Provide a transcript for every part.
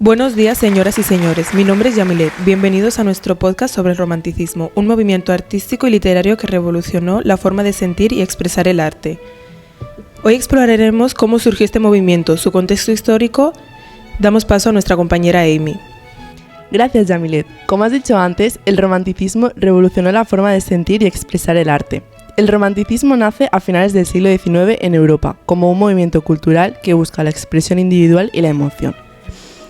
Buenos días, señoras y señores. Mi nombre es Yamilet. Bienvenidos a nuestro podcast sobre el romanticismo, un movimiento artístico y literario que revolucionó la forma de sentir y expresar el arte. Hoy exploraremos cómo surgió este movimiento, su contexto histórico. Damos paso a nuestra compañera Amy. Gracias, Yamilet. Como has dicho antes, el romanticismo revolucionó la forma de sentir y expresar el arte. El romanticismo nace a finales del siglo XIX en Europa, como un movimiento cultural que busca la expresión individual y la emoción.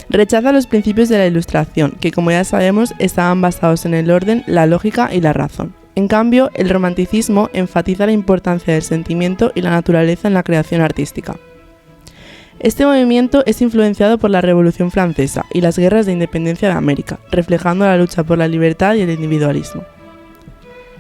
Rechaza los principios de la Ilustración, que como ya sabemos estaban basados en el orden, la lógica y la razón. En cambio, el romanticismo enfatiza la importancia del sentimiento y la naturaleza en la creación artística. Este movimiento es influenciado por la Revolución Francesa y las guerras de independencia de América, reflejando la lucha por la libertad y el individualismo.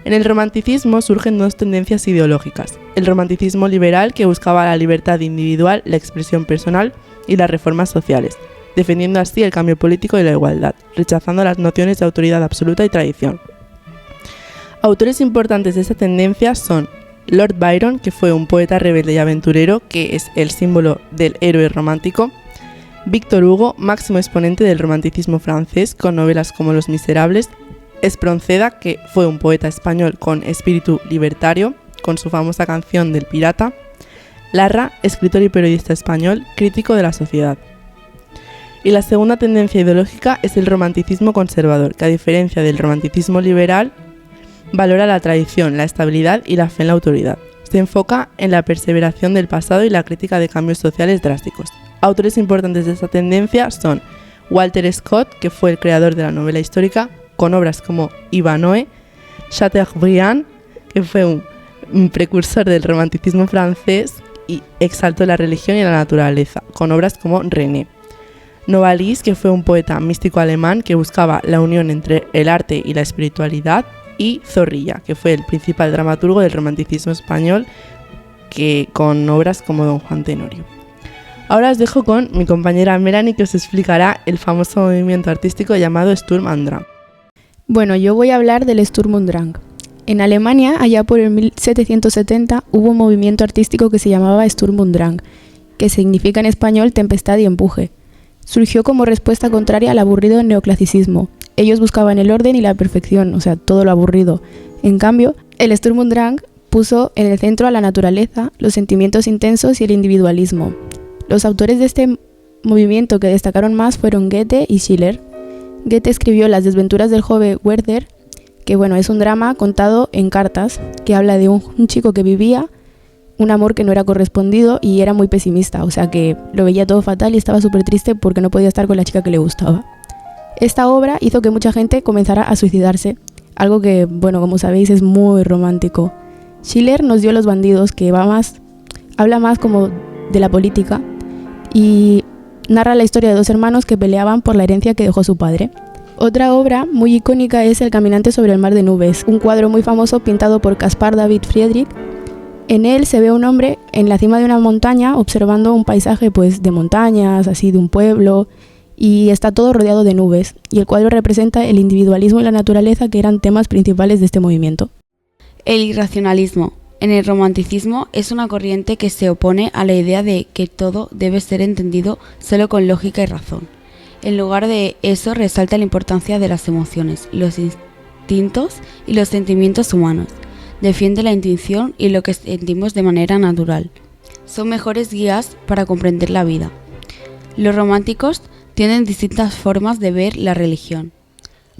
En el romanticismo surgen dos tendencias ideológicas: el romanticismo liberal, que buscaba la libertad individual, la expresión personal y las reformas sociales, defendiendo así el cambio político y la igualdad, rechazando las nociones de autoridad absoluta y tradición. Autores importantes de esta tendencia son Lord Byron, que fue un poeta rebelde y aventurero, que es el símbolo del héroe romántico; Víctor Hugo, máximo exponente del romanticismo francés, con novelas como Los Miserables; Espronceda, que fue un poeta español con espíritu libertario, con su famosa canción del pirata; Larra, escritor y periodista español, crítico de la sociedad. Y la segunda tendencia ideológica es el romanticismo conservador, que a diferencia del romanticismo liberal, valora la tradición, la estabilidad y la fe en la autoridad. Se enfoca en la perseveración del pasado y la crítica de cambios sociales drásticos. Autores importantes de esta tendencia son Walter Scott, que fue el creador de la novela histórica, con obras como Ivanhoe; Chateaubriand, que fue un precursor del romanticismo francés y exaltó la religión y la naturaleza, con obras como René; Novalis, que fue un poeta místico alemán que buscaba la unión entre el arte y la espiritualidad; y Zorrilla, que fue el principal dramaturgo del romanticismo español, que con obras como Don Juan Tenorio. Ahora os dejo con mi compañera Melanie, que os explicará el famoso movimiento artístico llamado Sturm und Drang. Bueno, yo voy a hablar del Sturm und Drang. En Alemania, allá por el 1770, hubo un movimiento artístico que se llamaba Sturm und Drang, que significa en español tempestad y empuje. Surgió como respuesta contraria al aburrido neoclasicismo. Ellos buscaban el orden y la perfección, o sea, todo lo aburrido. En cambio, el Sturm und Drang puso en el centro a la naturaleza, los sentimientos intensos y el individualismo. Los autores de este movimiento que destacaron más fueron Goethe y Schiller. Goethe escribió Las desventuras del joven Werther, que bueno, es un drama contado en cartas, que habla de un chico que vivía un amor que no era correspondido y era muy pesimista, o sea que lo veía todo fatal y estaba súper triste porque no podía estar con la chica que le gustaba. Esta obra hizo que mucha gente comenzara a suicidarse, algo que, bueno, como sabéis, es muy romántico. Schiller nos dio Los bandidos, que habla más como de la política y narra la historia de dos hermanos que peleaban por la herencia que dejó su padre. Otra obra muy icónica es El caminante sobre el mar de nubes, un cuadro muy famoso pintado por Caspar David Friedrich. En él se ve a un hombre en la cima de una montaña observando un paisaje pues de montañas, así de un pueblo, y está todo rodeado de nubes, y el cuadro representa el individualismo y la naturaleza, que eran temas principales de este movimiento. El irracionalismo. En el romanticismo es una corriente que se opone a la idea de que todo debe ser entendido solo con lógica y razón. En lugar de eso resalta la importancia de las emociones, los instintos y los sentimientos humanos. Defiende la intuición y lo que sentimos de manera natural. Son mejores guías para comprender la vida. Los románticos tienen distintas formas de ver la religión.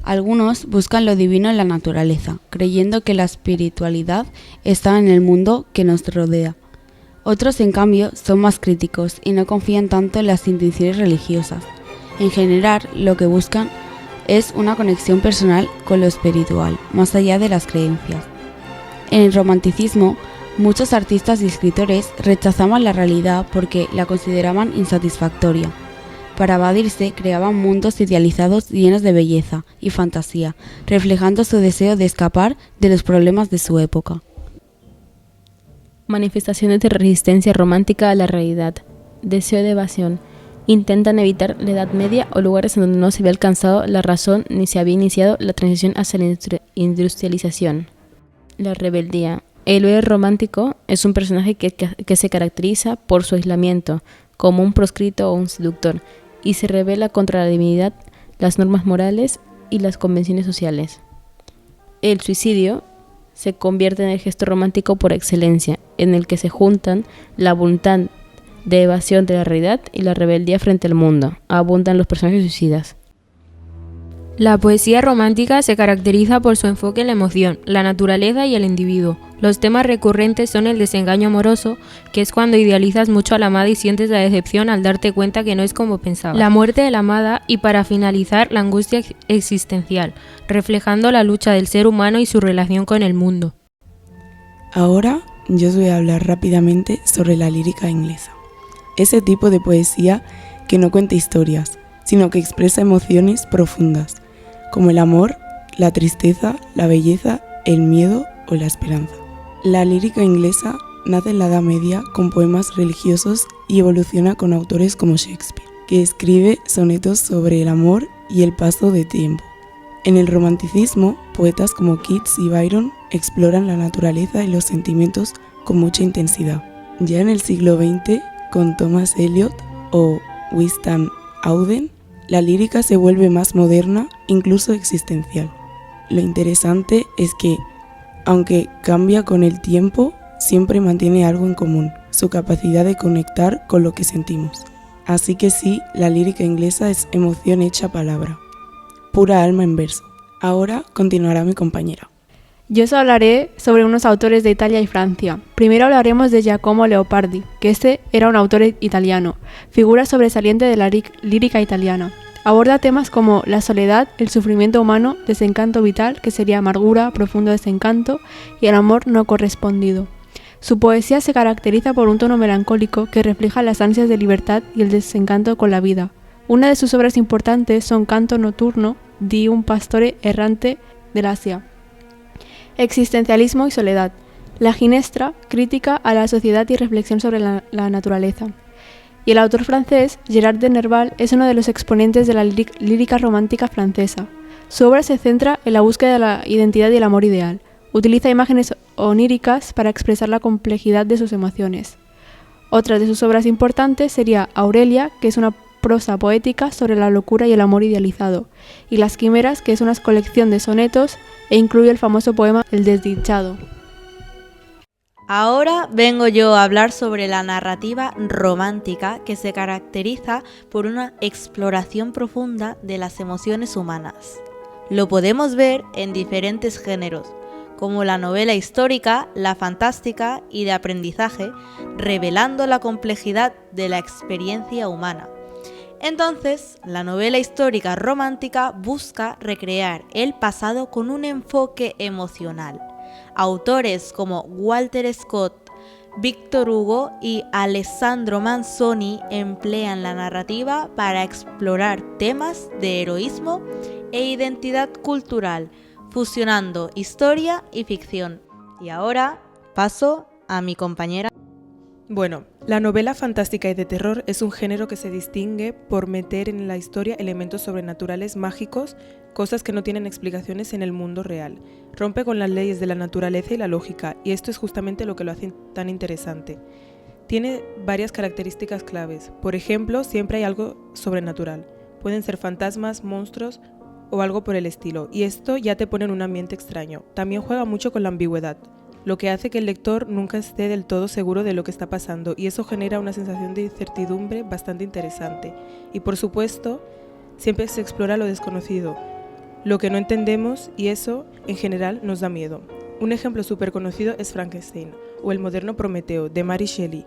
Algunos buscan lo divino en la naturaleza, creyendo que la espiritualidad está en el mundo que nos rodea. Otros, en cambio, son más críticos y no confían tanto en las intuiciones religiosas. En general, lo que buscan es una conexión personal con lo espiritual, más allá de las creencias. En el romanticismo, muchos artistas y escritores rechazaban la realidad porque la consideraban insatisfactoria. Para evadirse, creaban mundos idealizados llenos de belleza y fantasía, reflejando su deseo de escapar de los problemas de su época. Manifestaciones de resistencia romántica a la realidad. Deseo de evasión. Intentan evitar la Edad Media o lugares en donde no se había alcanzado la razón ni se había iniciado la transición hacia la industrialización. La rebeldía. El héroe romántico es un personaje que se caracteriza por su aislamiento, como un proscrito o un seductor, y se rebela contra la divinidad, las normas morales y las convenciones sociales. El suicidio se convierte en el gesto romántico por excelencia, en el que se juntan la voluntad de evasión de la realidad y la rebeldía frente al mundo. Abundan los personajes suicidas. La poesía romántica se caracteriza por su enfoque en la emoción, la naturaleza y el individuo. Los temas recurrentes son el desengaño amoroso, que es cuando idealizas mucho a la amada y sientes la decepción al darte cuenta que no es como pensabas. La muerte de la amada y, para finalizar, la angustia existencial, reflejando la lucha del ser humano y su relación con el mundo. Ahora yo os voy a hablar rápidamente sobre la lírica inglesa. Ese tipo de poesía que no cuenta historias, sino que expresa emociones profundas, como el amor, la tristeza, la belleza, el miedo o la esperanza. La lírica inglesa nace en la Edad Media con poemas religiosos y evoluciona con autores como Shakespeare, que escribe sonetos sobre el amor y el paso de tiempo. En el romanticismo, poetas como Keats y Byron exploran la naturaleza y los sentimientos con mucha intensidad. Ya en el siglo XX, con Thomas Eliot o Winston Auden, la lírica se vuelve más moderna, incluso existencial. Lo interesante es que, aunque cambia con el tiempo, siempre mantiene algo en común, su capacidad de conectar con lo que sentimos. Así que sí, la lírica inglesa es emoción hecha palabra, pura alma en verso. Ahora continuará mi compañera. Yo os hablaré sobre unos autores de Italia y Francia. Primero hablaremos de Giacomo Leopardi, que este era un autor italiano, figura sobresaliente de la lírica italiana. Aborda temas como la soledad, el sufrimiento humano, desencanto vital, que sería amargura, profundo desencanto, y el amor no correspondido. Su poesía se caracteriza por un tono melancólico que refleja las ansias de libertad y el desencanto con la vida. Una de sus obras importantes son Canto notturno di un pastore errante del Asia, Existencialismo y soledad, La Ginestra, crítica a la sociedad y reflexión sobre la naturaleza. Y el autor francés, Gerard de Nerval, es uno de los exponentes de la lírica romántica francesa. Su obra se centra en la búsqueda de la identidad y el amor ideal. Utiliza imágenes oníricas para expresar la complejidad de sus emociones. Otra de sus obras importantes sería Aurelia, que es una prosa poética sobre la locura y el amor idealizado, y Las Quimeras, que es una colección de sonetos e incluye el famoso poema El desdichado. Ahora vengo yo a hablar sobre la narrativa romántica, que se caracteriza por una exploración profunda de las emociones humanas. Lo podemos ver en diferentes géneros, como la novela histórica, la fantástica y de aprendizaje, revelando la complejidad de la experiencia humana. Entonces, la novela histórica romántica busca recrear el pasado con un enfoque emocional. Autores como Walter Scott, Victor Hugo y Alessandro Manzoni emplean la narrativa para explorar temas de heroísmo e identidad cultural, fusionando historia y ficción. Y ahora paso a mi compañera. Bueno, la novela fantástica y de terror es un género que se distingue por meter en la historia elementos sobrenaturales mágicos, cosas que no tienen explicaciones en el mundo real. Rompe con las leyes de la naturaleza y la lógica, y esto es justamente lo que lo hace tan interesante. Tiene varias características claves. Por ejemplo, siempre hay algo sobrenatural. Pueden ser fantasmas, monstruos o algo por el estilo, y esto ya te pone en un ambiente extraño. También juega mucho con la ambigüedad, lo que hace que el lector nunca esté del todo seguro de lo que está pasando, y eso genera una sensación de incertidumbre bastante interesante. Y por supuesto, siempre se explora lo desconocido, lo que no entendemos, y eso, en general, nos da miedo. Un ejemplo súper conocido es Frankenstein, o El moderno Prometeo, de Mary Shelley.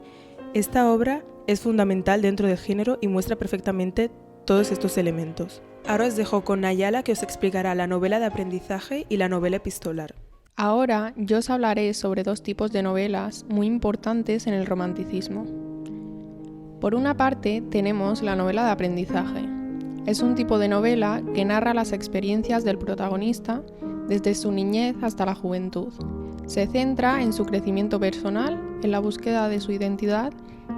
Esta obra es fundamental dentro del género y muestra perfectamente todos estos elementos. Ahora os dejo con Nayala, que os explicará la novela de aprendizaje y la novela epistolar. Ahora yo os hablaré sobre dos tipos de novelas muy importantes en el romanticismo. Por una parte tenemos la novela de aprendizaje. Es un tipo de novela que narra las experiencias del protagonista desde su niñez hasta la juventud. Se centra en su crecimiento personal, en la búsqueda de su identidad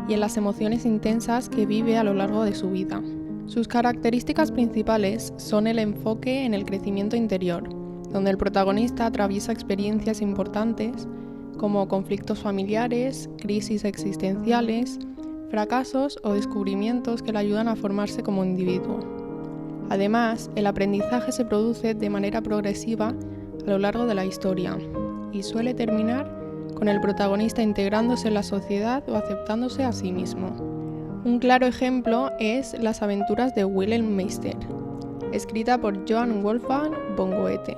y en las emociones intensas que vive a lo largo de su vida. Sus características principales son el enfoque en el crecimiento interior, donde el protagonista atraviesa experiencias importantes como conflictos familiares, crisis existenciales, fracasos o descubrimientos que le ayudan a formarse como individuo. Además, el aprendizaje se produce de manera progresiva a lo largo de la historia y suele terminar con el protagonista integrándose en la sociedad o aceptándose a sí mismo. Un claro ejemplo es Las aventuras de Wilhelm Meister, escrita por Johann Wolfgang von Goethe,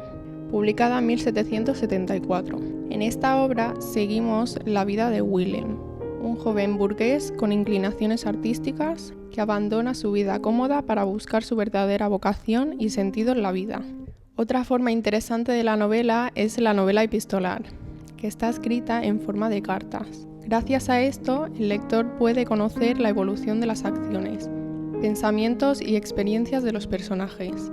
publicada en 1774. En esta obra seguimos la vida de Wilhelm, un joven burgués con inclinaciones artísticas que abandona su vida cómoda para buscar su verdadera vocación y sentido en la vida. Otra forma interesante de la novela es la novela epistolar, que está escrita en forma de cartas. Gracias a esto, el lector puede conocer la evolución de las acciones, pensamientos y experiencias de los personajes,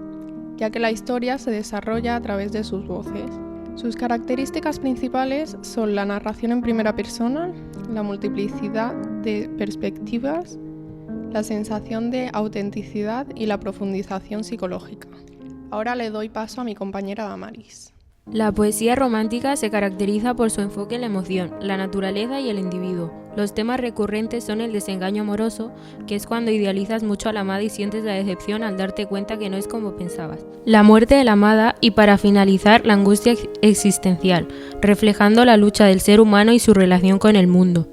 ya que la historia se desarrolla a través de sus voces. Sus características principales son la narración en primera persona, la multiplicidad de perspectivas, la sensación de autenticidad y la profundización psicológica. Ahora le doy paso a mi compañera Damaris. La poesía romántica se caracteriza por su enfoque en la emoción, la naturaleza y el individuo. Los temas recurrentes son el desengaño amoroso, que es cuando idealizas mucho a la amada y sientes la decepción al darte cuenta que no es como pensabas. La muerte de la amada y, para finalizar, la angustia existencial, reflejando la lucha del ser humano y su relación con el mundo.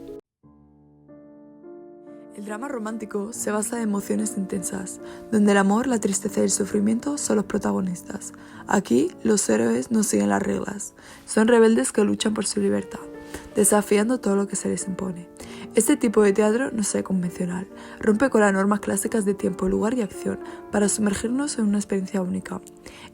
El drama romántico se basa en emociones intensas, donde el amor, la tristeza y el sufrimiento son los protagonistas. Aquí, los héroes no siguen las reglas, son rebeldes que luchan por su libertad, desafiando todo lo que se les impone. Este tipo de teatro no es convencional, rompe con las normas clásicas de tiempo, lugar y acción para sumergirnos en una experiencia única.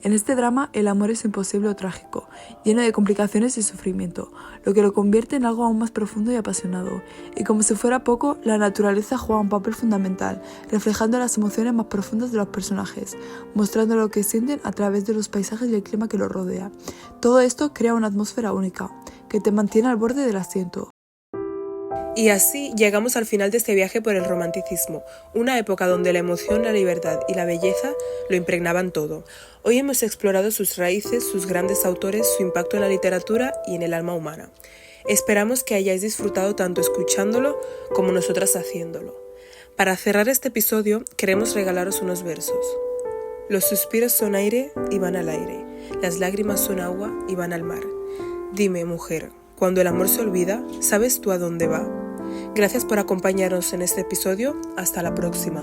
En este drama, el amor es imposible o trágico, lleno de complicaciones y sufrimiento, lo que lo convierte en algo aún más profundo y apasionado. Y como si fuera poco, la naturaleza juega un papel fundamental, reflejando las emociones más profundas de los personajes, mostrando lo que sienten a través de los paisajes y el clima que los rodea. Todo esto crea una atmósfera única, que te mantiene al borde del asiento. Y así llegamos al final de este viaje por el romanticismo, una época donde la emoción, la libertad y la belleza lo impregnaban todo. Hoy hemos explorado sus raíces, sus grandes autores, su impacto en la literatura y en el alma humana. Esperamos que hayáis disfrutado tanto escuchándolo como nosotras haciéndolo. Para cerrar este episodio, queremos regalaros unos versos. Los suspiros son aire y van al aire, las lágrimas son agua y van al mar. Dime, mujer, cuando el amor se olvida, ¿sabes tú a dónde va? Gracias por acompañarnos en este episodio. Hasta la próxima.